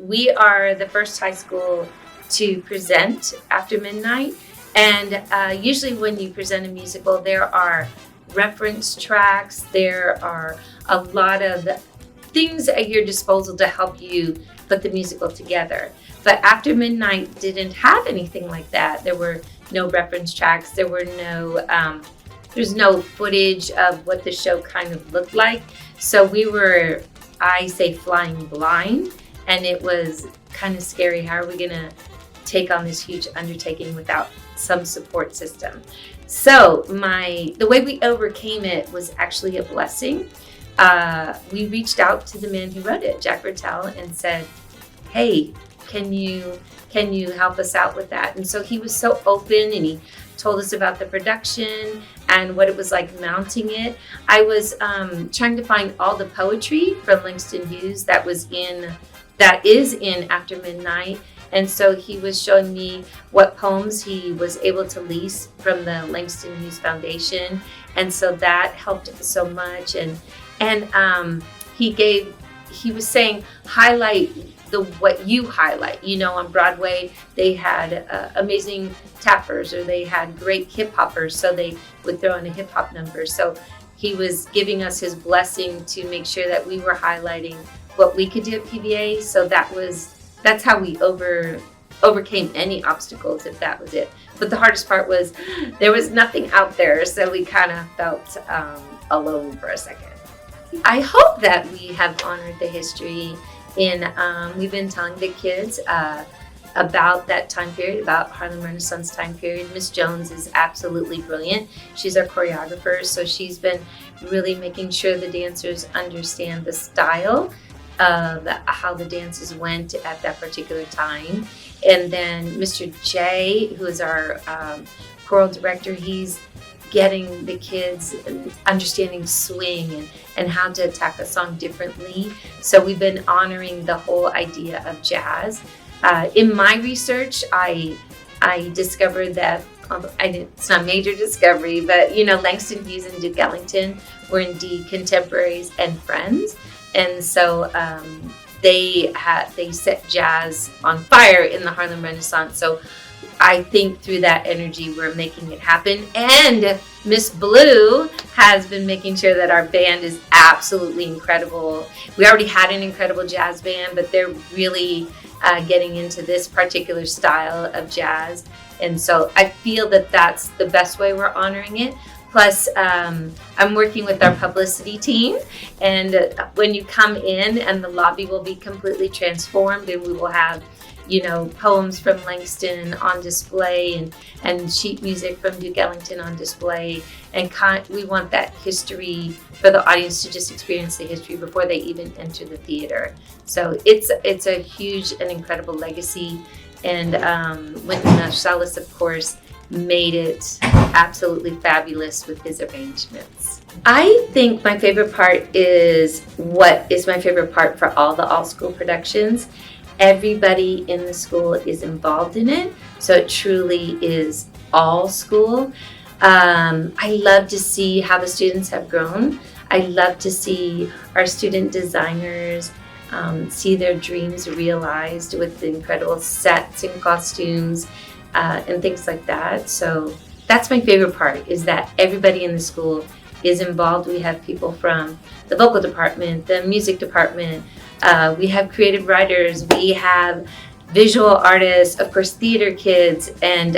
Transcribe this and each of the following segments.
we are the first high school to present after midnight. And usually when you present a musical, there are reference tracks, there are a lot of things at your disposal to help you put the musical together. But After Midnight didn't have anything like that. There were no reference tracks. There were there's no footage of what the show kind of looked like. So we were, I say, flying blind, and it was kind of scary. How are we gonna take on this huge undertaking without some support system? So the way we overcame it was actually a blessing. We reached out to the man who wrote it, Jack Bertel, and said, hey, can you help us out with that? And so he was so open, and he told us about the production and what it was like mounting it. I was trying to find all the poetry from Langston Hughes that is in After Midnight. And so he was showing me what poems he was able to lease from the Langston Hughes Foundation. And so that helped so much. And he was saying, highlight what you highlight. You know, on Broadway, they had amazing tappers, or they had great hip hoppers, so they would throw in a hip hop number. So he was giving us his blessing to make sure that we were highlighting what we could do at PVA. So that's how we overcame any obstacles, if that was it. But the hardest part was there was nothing out there, so we kind of felt alone for a second. I hope that we have honored the history we've been telling the kids about that time period, about Harlem Renaissance time period. Miss Jones is absolutely brilliant. She's our choreographer, so she's been really making sure the dancers understand the style of how the dances went at that particular time. And then Mr. J, who is our choral director, he's getting the kids understanding swing and how to attack a song differently. So we've been honoring the whole idea of jazz. In my research, I discovered that, it's not a major discovery, but Langston Hughes and Duke Ellington were indeed contemporaries and friends. And so they set jazz on fire in the Harlem Renaissance. So I think through that energy, we're making it happen. And Miss Blue has been making sure that our band is absolutely incredible. We already had an incredible jazz band, but they're really getting into this particular style of jazz. And so I feel that that's the best way we're honoring it. Plus, I'm working with our publicity team, and when you come in, and the lobby will be completely transformed, and we will have poems from Langston on display, and sheet music from Duke Ellington on display. And we want that history for the audience to just experience the history before they even enter the theater. So it's a huge and incredible legacy. And Wynton Marsalis, of course, made it absolutely fabulous with his arrangements. I think my favorite part is what is my favorite part for all the all-school productions. Everybody in the school is involved in it, so it truly is all school. I love to see how the students have grown. I love to see our student designers see their dreams realized with the incredible sets and costumes and things like that. So that's my favorite part, is that everybody in the school is involved. We have people from the vocal department, the music department, we have creative writers, we have visual artists, of course, theater kids, and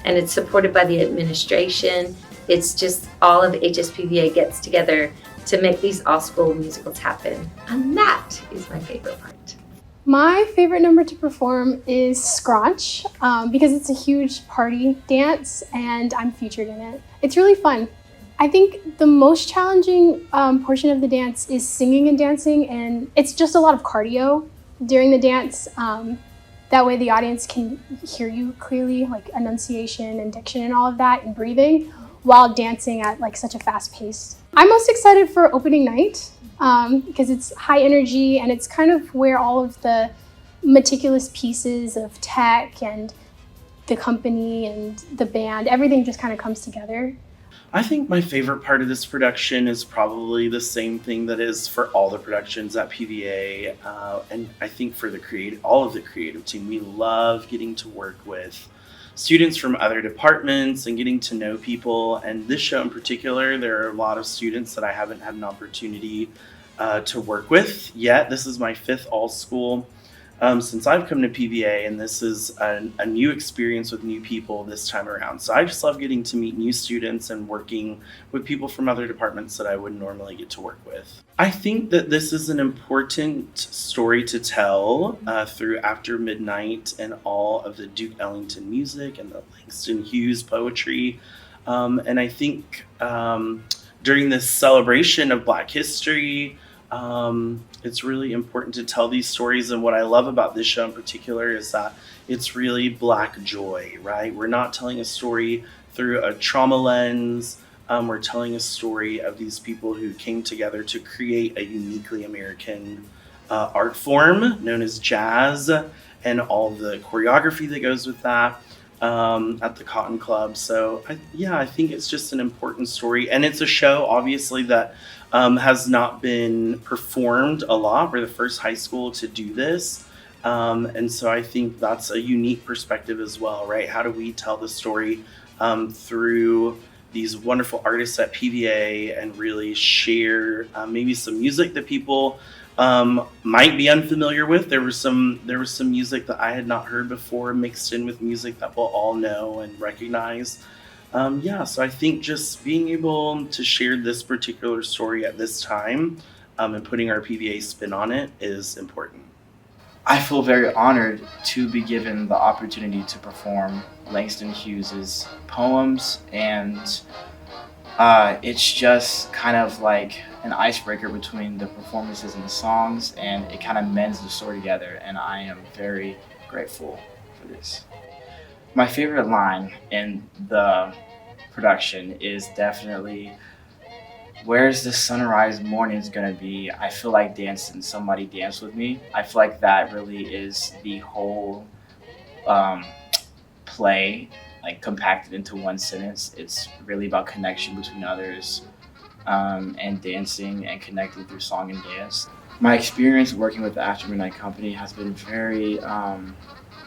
it's supported by the administration. It's just all of HSPVA gets together to make these all-school musicals happen. And that is my favorite part. My favorite number to perform is Scratch, because it's a huge party dance and I'm featured in it. It's really fun. I think the most challenging portion of the dance is singing and dancing, and it's just a lot of cardio during the dance. That way the audience can hear you clearly, like enunciation and diction and all of that, and breathing, while dancing at like such a fast pace. I'm most excited for opening night because it's high energy, and it's kind of where all of the meticulous pieces of tech and the company and the band, everything just kind of comes together. I think my favorite part of this production is probably the same thing that is for all the productions at PVA, and I think for all of the creative team, we love getting to work with students from other departments and getting to know people. And this show in particular, there are a lot of students that I haven't had an opportunity to work with yet. This is my 5th all school since I've come to PVA, and this is a new experience with new people this time around. So I just love getting to meet new students and working with people from other departments that I wouldn't normally get to work with. I think that this is an important story to tell through After Midnight and all of the Duke Ellington music and the Langston Hughes poetry. And I think during this celebration of Black history, it's really important to tell these stories. And what I love about this show in particular is that it's really Black joy, right? We're not telling a story through a trauma lens. We're telling a story of these people who came together to create a uniquely American art form known as jazz, and all the choreography that goes with that at the Cotton Club. So I think it's just an important story. And it's a show, obviously, that has not been performed a lot. We're the first high school to do this. And so I think that's a unique perspective as well, right? How do we tell the story through these wonderful artists at PVA and really share maybe some music that people might be unfamiliar with. There was some music that I had not heard before mixed in with music that we'll all know and recognize. So I think just being able to share this particular story at this time and putting our PVA spin on it is important. I feel very honored to be given the opportunity to perform Langston Hughes's poems, and it's just kind of like an icebreaker between the performances and the songs, and it kind of mends the story together, and I am very grateful for this. My favorite line in the production is definitely, "Where's the sunrise morning's gonna be? I feel like dancing, somebody dance with me." I feel like that really is the whole play, like compacted into one sentence. It's really about connection between others and dancing and connecting through song and dance. My experience working with the After Midnight Company has been very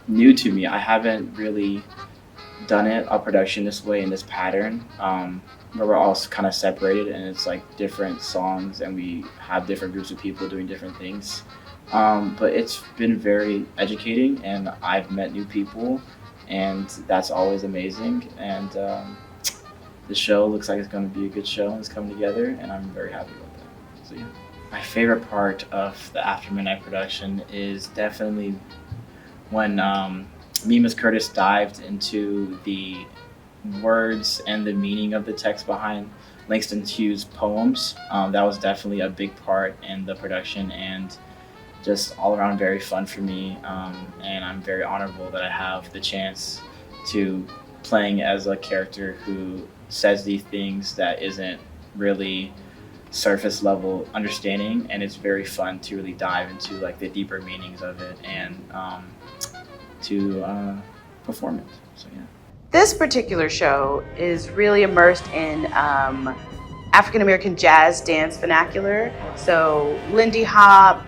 new to me. I haven't really done a production this way in this pattern, where we're all kind of separated and it's like different songs and we have different groups of people doing different things. But it's been very educating, and I've met new people, and that's always amazing. And the show looks like it's going to be a good show, and it's coming together, and I'm very happy about that. So yeah. My favorite part of the After Midnight production is definitely when me and Ms. Curtis dived into the words and the meaning of the text behind Langston Hughes' poems. That was definitely a big part in the production, and just all around very fun for me. And I'm very honorable that I have the chance to playing as a character who says these things that isn't really surface level understanding, and it's very fun to really dive into like the deeper meanings of it and to perform it. So yeah. This particular show is really immersed in African American jazz dance vernacular. So Lindy Hop,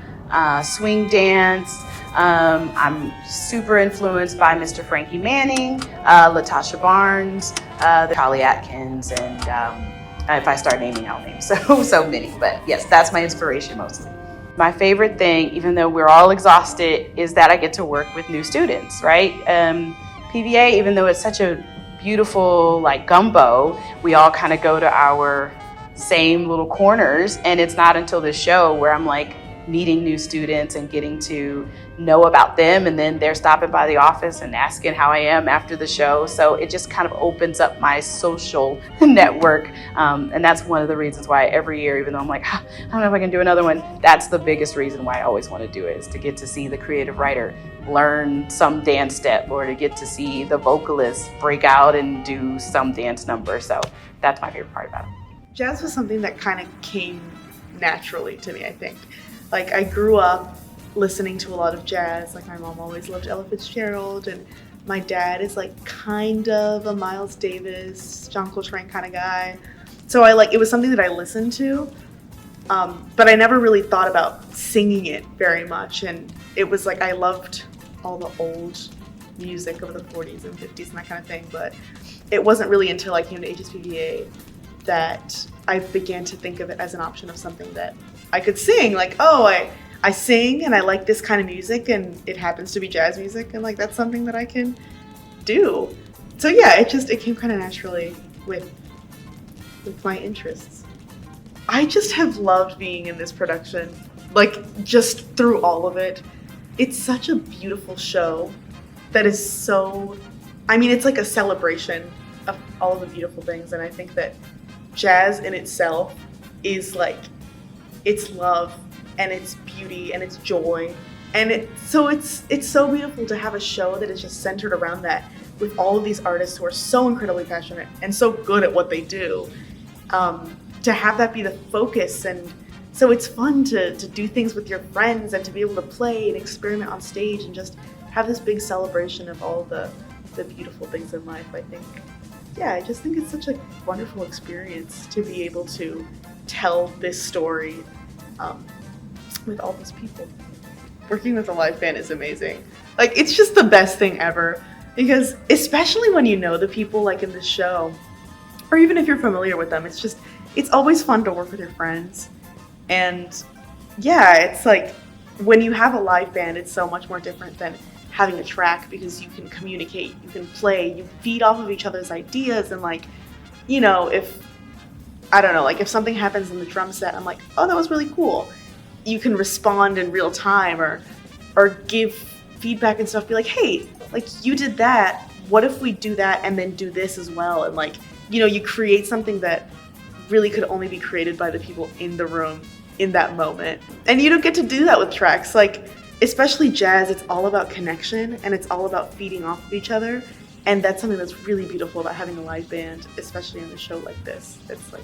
swing dance. I'm super influenced by Mr. Frankie Manning, Latasha Barnes, Holly Atkins, and if I start naming, I'll name so many. But yes, that's my inspiration mostly. My favorite thing, even though we're all exhausted, is that I get to work with new students, right? PVA, even though it's such a beautiful like gumbo, we all kind of go to our same little corners, and it's not until this show where I'm like meeting new students and getting to know about them, and then they're stopping by the office and asking how I am after the show. So it just kind of opens up my social network, and that's one of the reasons why every year, even though I'm like, I don't know if I can do another one, that's the biggest reason why I always want to do it, is to get to see the creative writer learn some dance step, or to get to see the vocalist break out and do some dance number. So that's my favorite part about it. Jazz was something that kind of came naturally to me, I think. Like, I grew up listening to a lot of jazz. Like, my mom always loved Ella Fitzgerald, and My dad is like kind of a Miles Davis, John Coltrane kind of guy. So it was something that I listened to, but I never really thought about singing it very much. And it was like I loved all the old music of the 40s and 50s and that kind of thing, but it wasn't really until I came to HSPVA that I began to think of it as an option of something that I could sing. Like, oh, I sing and I like this kind of music and it happens to be jazz music, and like that's something that I can do. So yeah, it came kind of naturally with my interests. I just have loved being in this production, like just through all of it. It's such a beautiful show that is so, I mean, it's like a celebration of all of the beautiful things, and I think that jazz in itself is like, it's love and it's beauty and it's joy, and it's so beautiful to have a show that is just centered around that, with all of these artists who are so incredibly passionate and so good at what they do. To have that be the focus, and so it's fun to do things with your friends and to be able to play and experiment on stage and just have this big celebration of all the beautiful things in life. I think, yeah, I just think it's such a wonderful experience to be able to tell this story with all those people. Working with a live band is amazing. Like, it's just the best thing ever, because especially when you know the people like in the show, or even if you're familiar with them, it's always fun to work with your friends. And yeah, it's like when you have a live band, it's so much more different than having a track, because you can communicate, you can play, you feed off of each other's ideas, and like, you know, if something happens in the drum set, I'm like, oh, that was really cool. You can respond in real time or give feedback and stuff, be like, hey, like you did that, what if we do that and then do this as well? And like, you know, you create something that really could only be created by the people in the room in that moment. And you don't get to do that with tracks. Like, especially jazz, it's all about connection and it's all about feeding off of each other. And that's something that's really beautiful about having a live band, especially in a show like this. It's like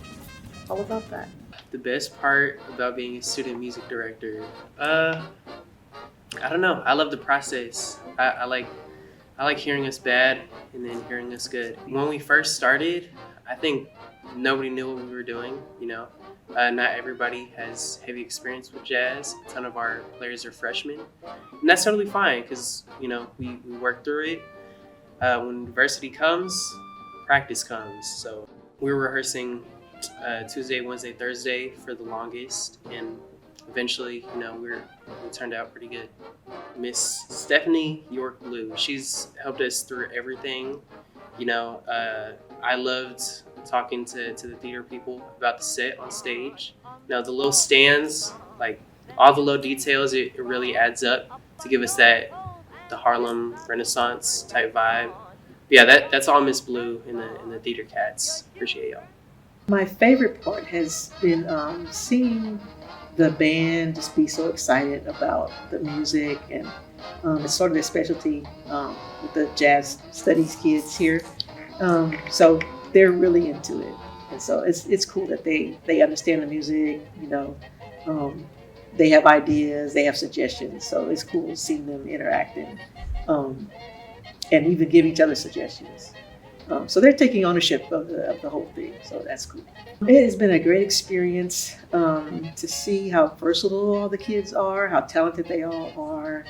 all about that. The best part about being a student music director, I don't know. I love the process. I like hearing us bad and then hearing us good. When we first started, I think nobody knew what we were doing, you know. Not everybody has heavy experience with jazz. A ton of our players are freshmen. And that's totally fine, because, you know, we work through it. When adversity comes, practice comes. So we were rehearsing Tuesday, Wednesday, Thursday for the longest, and eventually, you know, we turned out pretty good. Miss Stephanie York Blue, she's helped us through everything. You know, I loved talking to the theater people about the set on stage. You know, the little stands, like all the little details, it really adds up to give us the Harlem Renaissance type vibe. But yeah, that's all Miss Blue and the theater cats. Appreciate y'all. My favorite part has been seeing the band just be so excited about the music, and it's sort of their specialty with the jazz studies kids here. So they're really into it, and so it's cool that they understand the music. You know, they have ideas, they have suggestions. So it's cool seeing them interacting and even give each other suggestions. So they're taking ownership of the whole thing, so that's cool. It has been a great experience to see how versatile all the kids are, how talented they all are,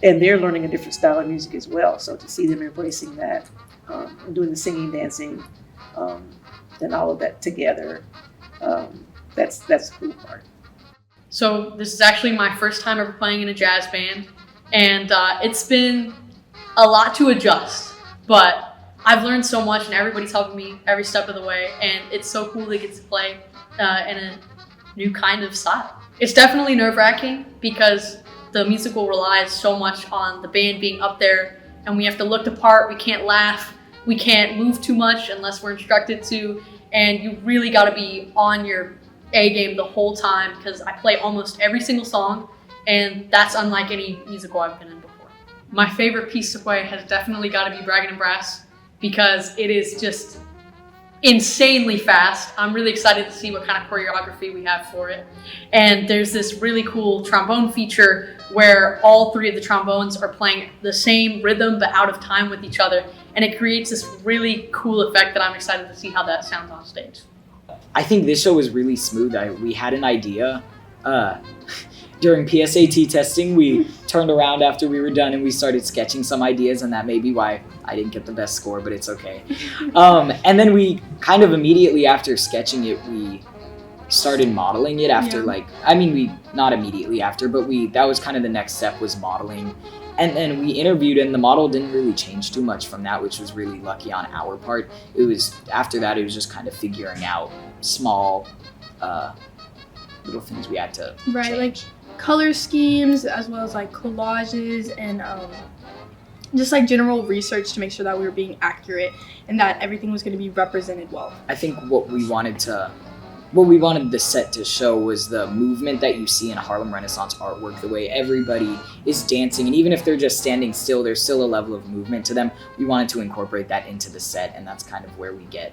and they're learning a different style of music as well. So to see them embracing that and doing the singing, dancing, and all of that together, that's the cool part. So this is actually my first time ever playing in a jazz band, and it's been a lot to adjust, but I've learned so much, and everybody's helping me every step of the way, and it's so cool to get to play in a new kind of style. It's definitely nerve-wracking because the musical relies so much on the band being up there, and we have to look the part, we can't laugh, we can't move too much unless we're instructed to, and you really gotta be on your A game the whole time, because I play almost every single song, and that's unlike any musical I've been in before. My favorite piece to play has definitely gotta be Braggin' and Brass, because it is just insanely fast. I'm really excited to see what kind of choreography we have for it. And there's this really cool trombone feature where all 3 of the trombones are playing the same rhythm but out of time with each other. And it creates this really cool effect that I'm excited to see how that sounds on stage. I think this show was really smooth. We had an idea. During PSAT testing, we turned around after we were done and we started sketching some ideas, and that may be why I didn't get the best score, but it's okay. And then we kind of immediately after sketching it, we started modeling it after not immediately after, but that was kind of the next step, was modeling. And then we interviewed, and the model didn't really change too much from that, which was really lucky on our part. After that, it was just kind of figuring out small little things we had to change. Like color schemes, as well as like collages and just like general research to make sure that we were being accurate and that everything was going to be represented well. I think what we wanted the set to show was the movement that you see in Harlem Renaissance artwork, the way everybody is dancing, and even if they're just standing still, there's still a level of movement to them. We wanted to incorporate that into the set, and that's kind of where we get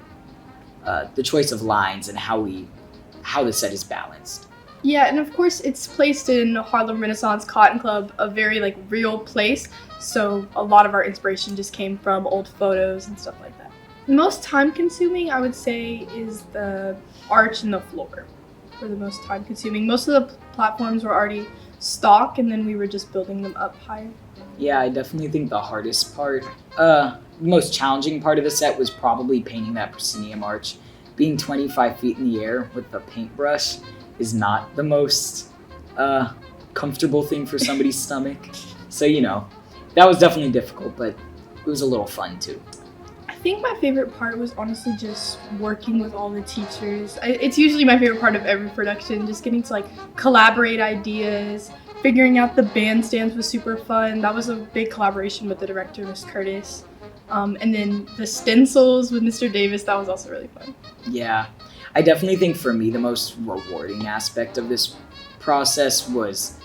the choice of lines and how the set is balanced. Yeah, and of course it's placed in Harlem Renaissance Cotton Club, a very like real place, so a lot of our inspiration just came from old photos and stuff like that. The most time consuming, I would say, is the arch and the floor for the most time consuming. Most of the platforms were already stock, and then we were just building them up higher. Yeah, I definitely think the hardest part, most challenging part of the set was probably painting that proscenium arch. Being 25 feet in the air with the paintbrush is not the most comfortable thing for somebody's stomach. So, that was definitely difficult, but it was a little fun too. I think my favorite part was honestly just working with all the teachers. It's usually my favorite part of every production, just getting to like collaborate ideas. Figuring out the bandstands was super fun. That was a big collaboration with the director, Miss Curtis. And then the stencils with Mr. Davis, that was also really fun. Yeah, I definitely think for me the most rewarding aspect of this process was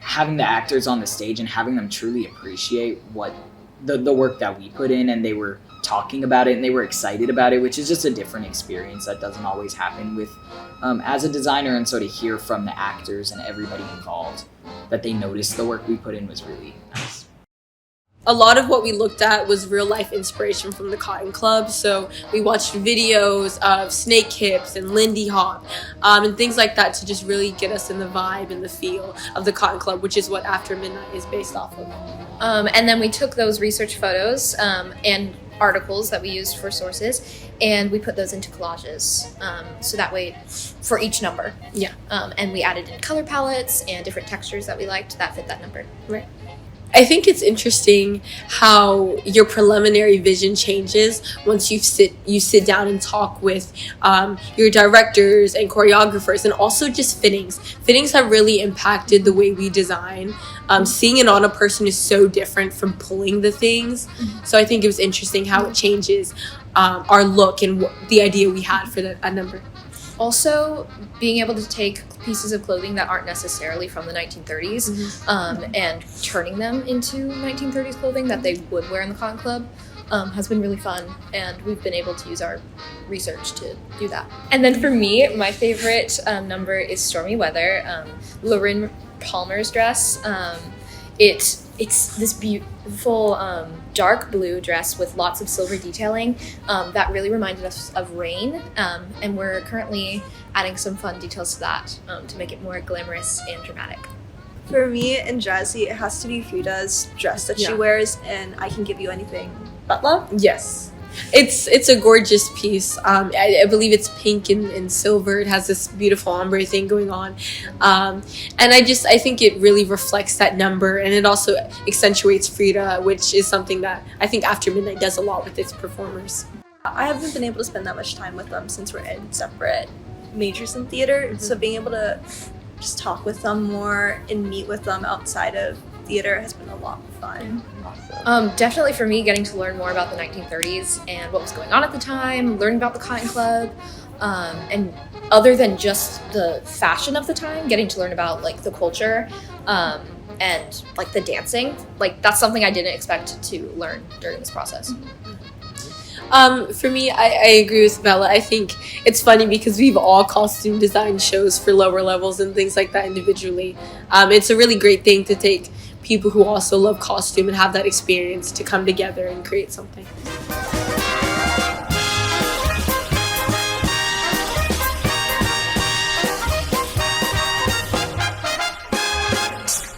having the actors on the stage and having them truly appreciate what the work that we put in, and they were talking about it and they were excited about it, which is just a different experience that doesn't always happen with as a designer. And so to hear from the actors and everybody involved that they noticed the work we put in was really nice. A lot of what we looked at was real life inspiration from the Cotton Club. So we watched videos of snake hips and Lindy Hop and things like that to just really get us in the vibe and the feel of the Cotton Club, which is what After Midnight is based off of. And then we took those research photos and articles that we used for sources, and we put those into collages. So that way, for each number. Yeah. And we added in color palettes and different textures that we liked that fit that number. Right. I think it's interesting how your preliminary vision changes once you sit down and talk with your directors and choreographers, and also just fittings. Fittings have really impacted the way we design. Seeing it on a person is so different from pulling the things. So I think it was interesting how it changes our look and the idea we had for a number. Also, being able to take pieces of clothing that aren't necessarily from the 1930s and turning them into 1930s clothing that they would wear in the Cotton Club has been really fun, and we've been able to use our research to do that. And then for me, my favorite number is Stormy Weather, Lauren Palmer's dress. It's this beautiful dark blue dress with lots of silver detailing that really reminded us of rain, and we're currently adding some fun details to that to make it more glamorous and dramatic. For me and Jazzy, it has to be Frida's dress that she wears, and I Can Give You Anything But Love. Yes. It's a gorgeous piece. I believe it's pink and silver. It has this beautiful ombre thing going on. And I think it really reflects that number, and it also accentuates Frida, which is something that I think After Midnight does a lot with its performers. I haven't been able to spend that much time with them since we're in separate majors in theater. So being able to just talk with them more and meet with them outside of theater has been a lot of fun. Definitely for me, getting to learn more about the 1930s and what was going on at the time, learning about the Cotton Club, and other than just the fashion of the time, getting to learn about like the culture and like the dancing. Like that's something I didn't expect to learn during this process. For me, I agree with Bella. I think it's funny because we've all costume design shows for lower levels and things like that individually. It's a really great thing to take people who also love costume and have that experience to come together and create something.